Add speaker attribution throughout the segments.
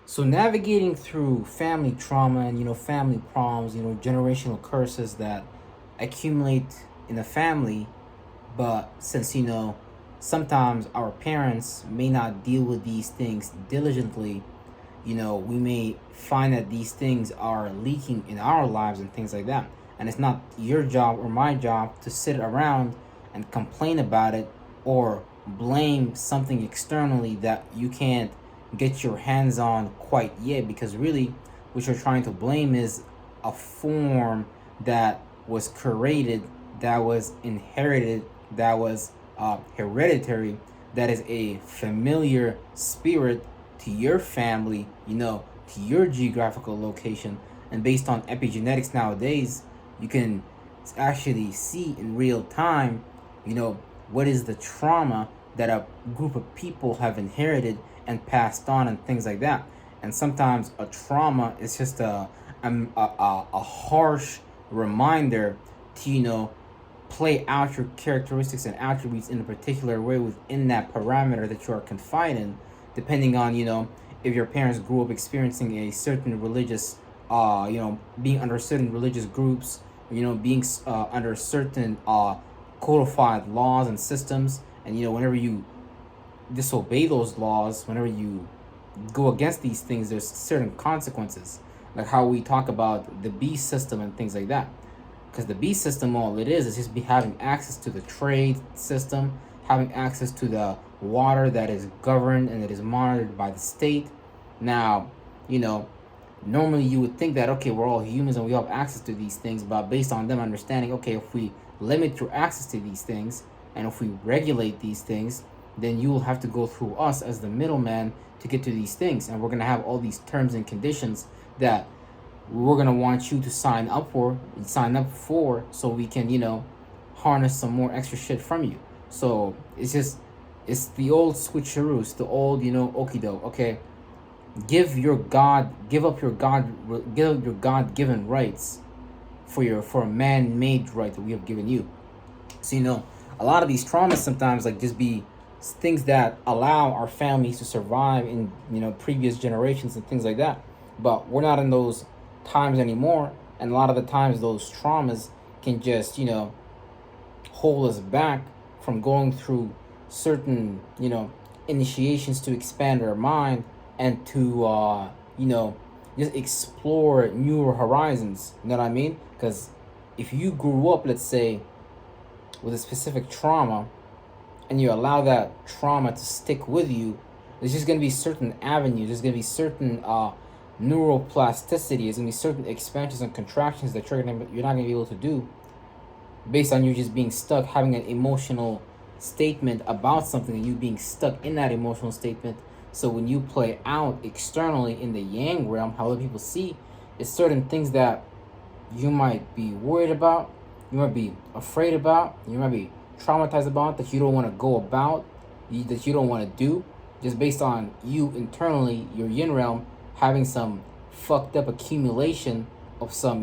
Speaker 1: So navigating through family trauma and family problems, generational curses that accumulate in a family, but since sometimes our parents may not deal with these things diligently, we may find that these things are leaking in our lives and things like that. And it's not your job or my job to sit around and complain about it or blame something externally that you can't get your hands on quite yet, because really what you're trying to blame is a form that was created, that was inherited, that was hereditary, that is a familiar spirit to your family, to your geographical location. And based on epigenetics nowadays, you can actually see in real time, what is the trauma that a group of people have inherited and passed on and things like that. And sometimes a trauma is just a harsh reminder to, play out your characteristics and attributes in a particular way within that parameter that you are confined in, depending on, if your parents grew up experiencing a certain religious, being under certain religious groups, being under certain codified laws and systems. And, whenever you disobey those laws, whenever you go against these things, there's certain consequences. Like how we talk about the beast system and things like that. Because the beast system, all it is just be having access to the trade system, having access to the water that is governed and that is monitored by the state. Now, you know, normally you would think that, okay, we're all humans and we have access to these things, but based on them understanding, okay, if we limit your access to these things and if we regulate these things, then you will have to go through us as the middleman to get to these things. And we're going to have all these terms and conditions that we're going to want you to sign up for so we can, harness some more extra shit from you. So it's the old switcheroo. It's the old, okie doke. Okay, give up your God-given rights for a man-made right that we have given you. So a lot of these traumas sometimes like just be things that allow our families to survive in previous generations and things like that. But we're not in those times anymore, and a lot of the times those traumas can just hold us back from going through certain initiations to expand our mind and to just explore newer horizons. You know what I mean? Because if you grew up, let's say, with a specific trauma and you allow that trauma to stick with you, there's just going to be certain avenues, there's going to be certain neuroplasticity, there's going to be certain expansions and contractions that you're not going to be able to do based on you just being stuck, having an emotional statement about something and you being stuck in that emotional statement. So when you play out externally in the yang realm, how other people see, it's certain things that you might be worried about, you might be afraid about, you might be traumatized about, that you don't want to go about, that you don't want to do, just based on you internally, your yin realm, having some fucked up accumulation of some,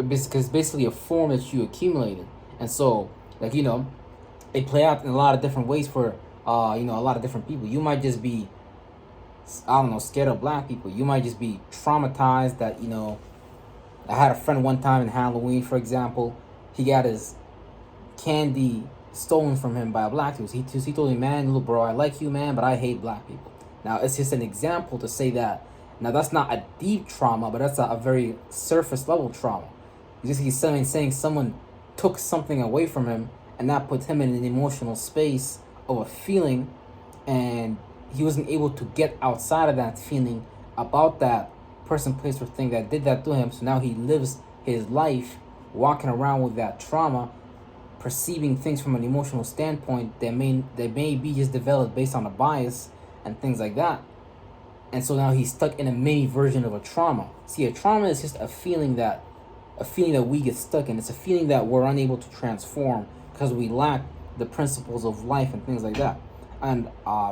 Speaker 1: because basically a form that you accumulated. And so, like, they play out in a lot of different ways for, a lot of different people. You might just be, I don't know, scared of black people. You might just be traumatized that, I had a friend one time in Halloween, for example, he got his candy stolen from him by a black dude. He told me, man, look, bro, I like you, man, but I hate black people. Now, it's just an example to say that. Now, that's not a deep trauma, but that's a very surface level trauma. He's saying someone took something away from him, and that puts him in an emotional space of a feeling, and he wasn't able to get outside of that feeling about that person, place, or thing that did that to him. So now he lives his life walking around with that trauma, perceiving things from an emotional standpoint that may be just developed based on a bias and things like that. And so now he's stuck in a mini version of a trauma. See, a trauma is just a feeling that we get stuck in. It's a feeling that we're unable to transform because we lack the principles of life and things like that. And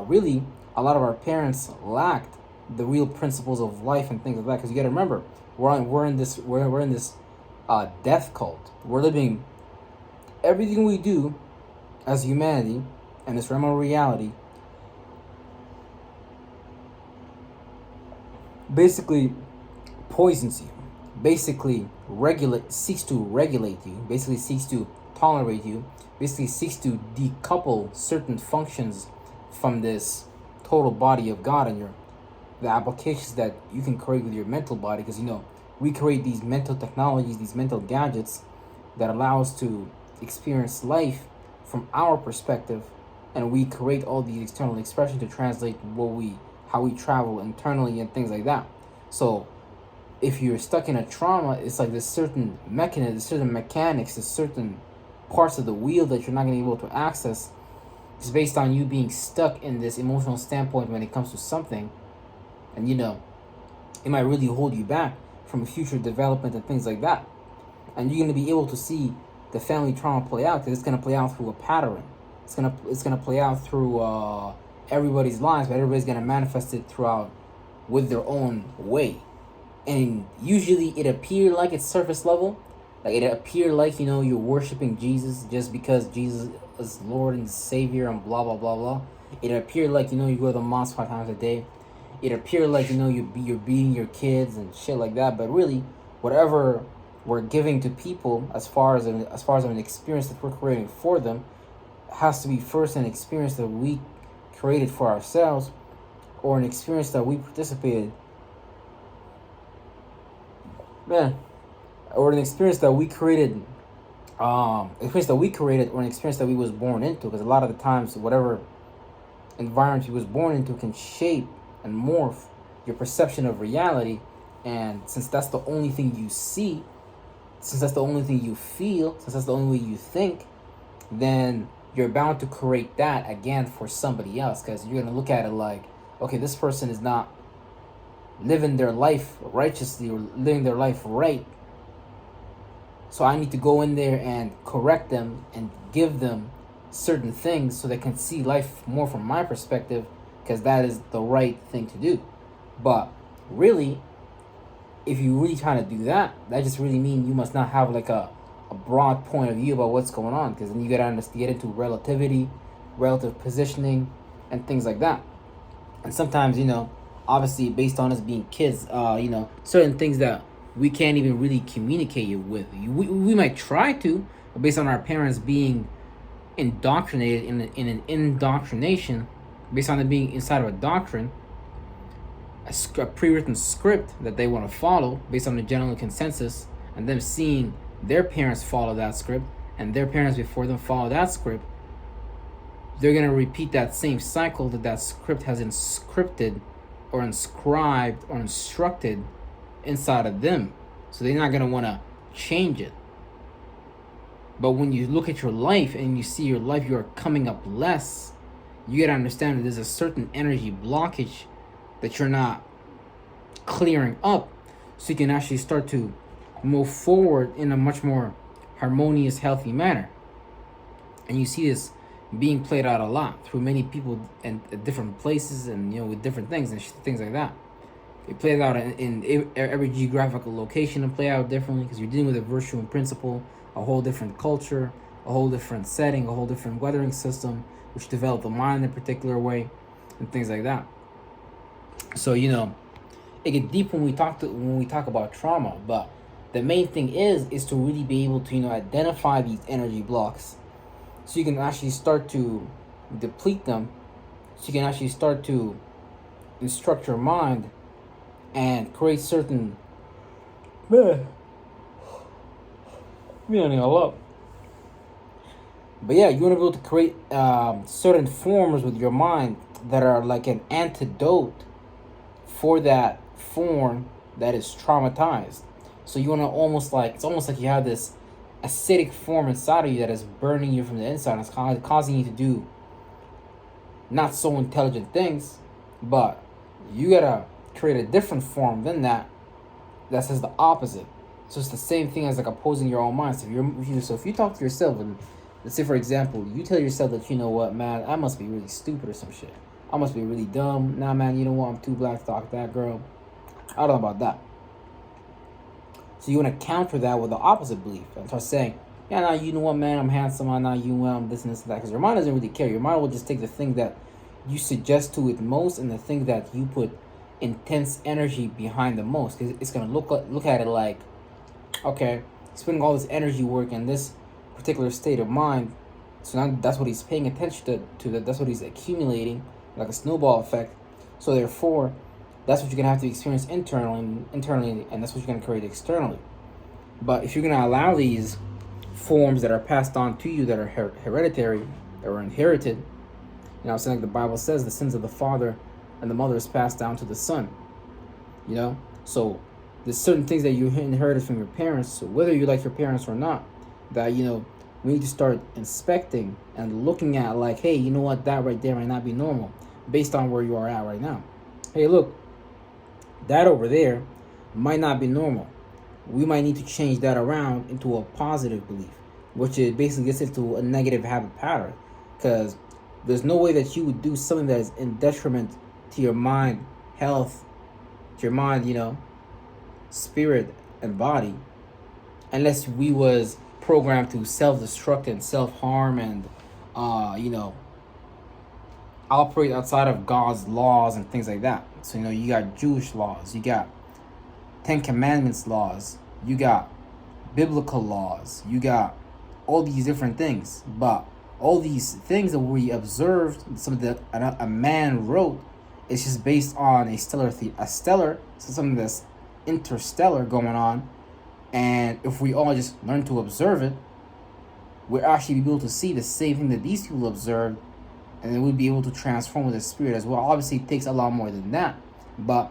Speaker 1: really, a lot of our parents lacked the real principles of life and things like that. Because you got to remember, we're in this death cult. We're living everything we do as humanity and this realm of reality basically poisons you, basically seeks to regulate you, basically seeks to tolerate you, basically seeks to decouple certain functions from this total body of God, and the applications that you can create with your mental body. Because we create these mental technologies, these mental gadgets that allow us to experience life from our perspective, and we create all these external expressions to translate how we travel internally and things like that. So if you're stuck in a trauma, it's like there's certain mechanisms, certain mechanics, there's certain parts of the wheel that you're not going to be able to access. It's based on you being stuck in this emotional standpoint when it comes to something, and it might really hold you back from future development and things like that. And you're going to be able to see the family trauma play out, because it's going to play out through a pattern. It's gonna play out through everybody's lives, but everybody's gonna manifest it throughout with their own way. And usually it appear like it's surface level, like it appear like you're worshiping Jesus just because Jesus is Lord and Savior and blah blah blah blah. It appear like you go to the mosque 5 times a day. It appear like you're beating your kids and shit like that. But really, whatever we're giving to people as far as an experience that we're creating for them has to be first an experience that we created for ourselves, or an experience that we participated, or an experience that we created, or an experience that we was born into. Because a lot of the times, whatever environment you was born into can shape and morph your perception of reality. And since that's the only thing you see, since that's the only thing you feel, since that's the only way you think, then you're bound to create that again for somebody else. Because you're going to look at it like, okay, this person is not living their life righteously or living their life right, so I need to go in there and correct them and give them certain things so they can see life more from my perspective, because that is the right thing to do. But really, if you really trying to do that, that just really means you must not have like a broad point of view about what's going on, because then you gotta get into relativity, relative positioning, and things like that. And sometimes, obviously based on us being kids, certain things that we can't even really communicate with. We might try to, but based on our parents being indoctrinated in an indoctrination, based on it being inside of a doctrine, a pre-written script that they want to follow based on the general consensus, and them seeing their parents follow that script and their parents before them follow that script, they're going to repeat that same cycle that script has inscripted or inscribed or instructed inside of them. So they're not going to want to change it. But when you look at your life and you see your life, you're coming up less, you got to understand that there's a certain energy blockage that you're not clearing up, so you can actually start to move forward in a much more harmonious, healthy manner. And you see this being played out a lot through many people and at different places, and with different things and things like that. It plays out in every geographical location and play out differently, because you're dealing with a virtual principle, a whole different culture, a whole different setting, a whole different weathering system, which develop the mind in a particular way, and things like that. So it get deep when we talk about trauma, but the main thing is to really be able to identify these energy blocks, so you can actually start to deplete them, so you can actually start to instruct your mind and create certain all up. But yeah, you want to be able to create certain forms with your mind that are like an antidote for that form that is traumatized. So you want to it's almost like you have this acidic form inside of you that is burning you from the inside. It's causing you to do not so intelligent things, but you gotta create a different form than that says the opposite. So it's the same thing as like opposing your own mind. So if you talk to yourself, and let's say for example, you tell yourself that, what, man, I must be really stupid or some shit. I must be really dumb. Nah, man, you know what? I'm too black to talk to that girl. I don't know about that. So you want to counter that with the opposite belief and start saying, yeah, nah, you know what, man, I'm handsome. I'm not, I'm this and this and that. Because your mind doesn't really care. Your mind will just take the thing that you suggest to it most and the thing that you put intense energy behind the most. It's gonna look at it like, okay, he's putting all this energy work in this particular state of mind. So now that's what he's paying attention to that's what he's accumulating, like a snowball effect. So therefore, that's what you're gonna have to experience internally, and that's what you're gonna create externally. But if you're gonna allow these forms that are passed on to you, that are hereditary, that were inherited, it's like the Bible says, the sins of the father and the mother is passed down to the son. So there's certain things that you inherited from your parents. So whether you like your parents or not, that we need to start inspecting and looking at, like, hey, you know what, that right there might not be normal based on where you are at right now. Hey, look, that over there might not be normal. We might need to change that around into a positive belief, which it basically gets into a negative habit pattern. Because there's no way that you would do something that is in detriment to your mind, health, to your mind, spirit and body, unless we was programmed to self-destruct and self-harm and operate outside of God's laws and things like that. So you got Jewish laws, you got Ten Commandments laws, you got biblical laws, you got all these different things. But all these things that we observed, something that a man wrote, it's just based on so something that's interstellar going on. And if we all just learn to observe it, we'll actually be able to see the same thing that these people observed, and then we'll be able to transform with the spirit as well. Obviously, it takes a lot more than that, but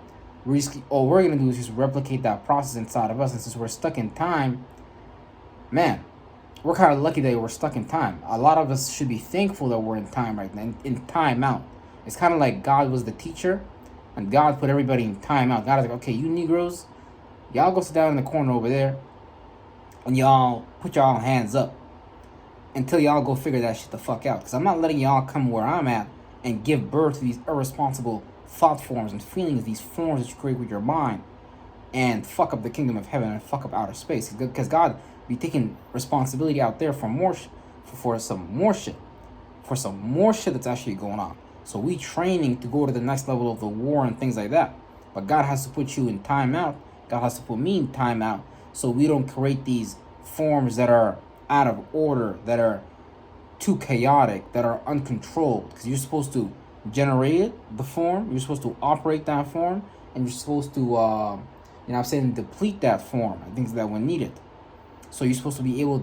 Speaker 1: all we're going to do is just replicate that process inside of us. And since we're stuck in time, man, we're kind of lucky that we're stuck in time. A lot of us should be thankful that we're in time right now, in time out. It's kind of like God was the teacher, and God put everybody in time out. God is like, okay, you Negroes, y'all go sit down in the corner over there, and y'all put y'all hands up until y'all go figure that shit the fuck out. Because I'm not letting y'all come where I'm at and give birth to these irresponsible thought forms and feelings, these forms that you create with your mind, and fuck up the kingdom of heaven and fuck up outer space. Because God be taking responsibility out there for some more shit that's actually going on. So we training to go to the next level of the war and things like that. But God has to put you in timeout. God has to put me in timeout, so we don't create these forms that are out of order, that are too chaotic, that are uncontrolled. Because you're supposed to generate the form, you're supposed to operate that form, and you're supposed to deplete that form and things that when needed. So you're supposed to be over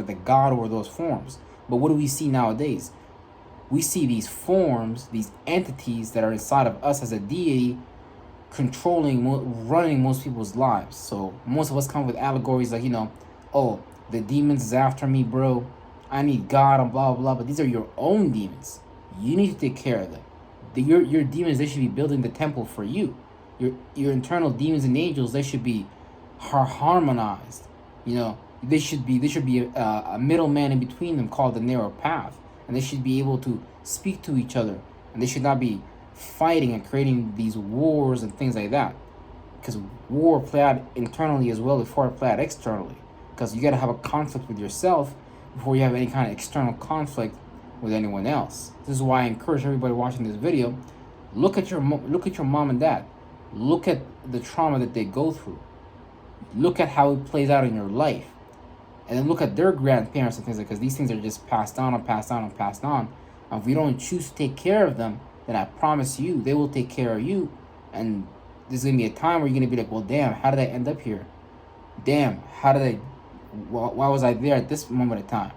Speaker 1: the God over those forms. But what do we see nowadays? We see these forms, these entities that are inside of us as a deity, running most people's lives. So most of us come with allegories like, oh, the demons is after me, bro. I need God and blah, blah, blah. But these are your own demons. You need to take care of them. Your demons, they should be building the temple for you. Your internal demons and angels, they should be harmonized. They should be a middleman in between them called the narrow path. And they should be able to speak to each other. And they should not be fighting and creating these wars and things like that. Because war play out internally as well before it play out externally. Because you got to have a conflict with yourself before you have any kind of external conflict with anyone else. This is why I encourage everybody watching this video, look at your mom and dad. Look at the trauma that they go through. Look at how it plays out in your life. And then look at their grandparents and things like that, because these things are just passed on and passed on and passed on. And if we don't choose to take care of them, then I promise you, they will take care of you. And there's going to be a time where you're going to be like, well, damn, how did I end up here? Damn, why was I there at this moment of time?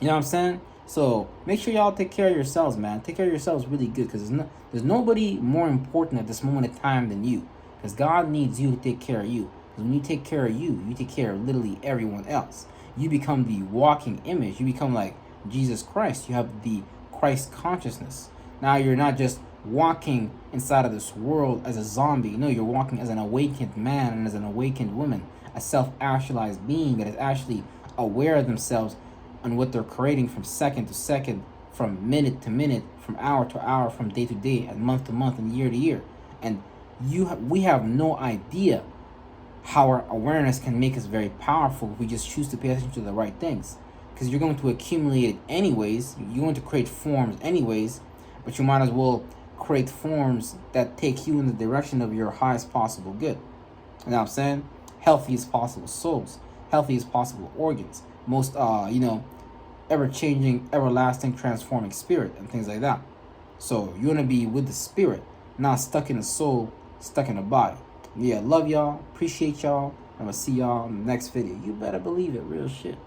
Speaker 1: You know what I'm saying? So make sure y'all take care of yourselves, man. Take care of yourselves really good, because there's nobody more important at this moment of time than you. Because God needs you to take care of you. Because when you take care of you, you take care of literally everyone else. You become the walking image. You become like Jesus Christ. You have the Christ consciousness. Now you're not just walking inside of this world as a zombie. No, you're walking as an awakened man and as an awakened woman, a self-actualized being that is actually aware of themselves and what they're creating from second to second, from minute to minute, from hour to hour, from day to day, and month to month, and year to year. And we have no idea how our awareness can make us very powerful if we just choose to pay attention to the right things. Because you're going to accumulate it anyways. You're going to create forms anyways, but you might as well create forms that take you in the direction of your highest possible good. You know what I'm saying? Healthiest possible souls, healthiest possible organs, most ever changing, everlasting, transforming spirit and things like that. So you wanna be with the spirit, not stuck in the soul, stuck in the body. Yeah, love y'all, appreciate y'all, and I'll see y'all in the next video. You better believe it, real shit.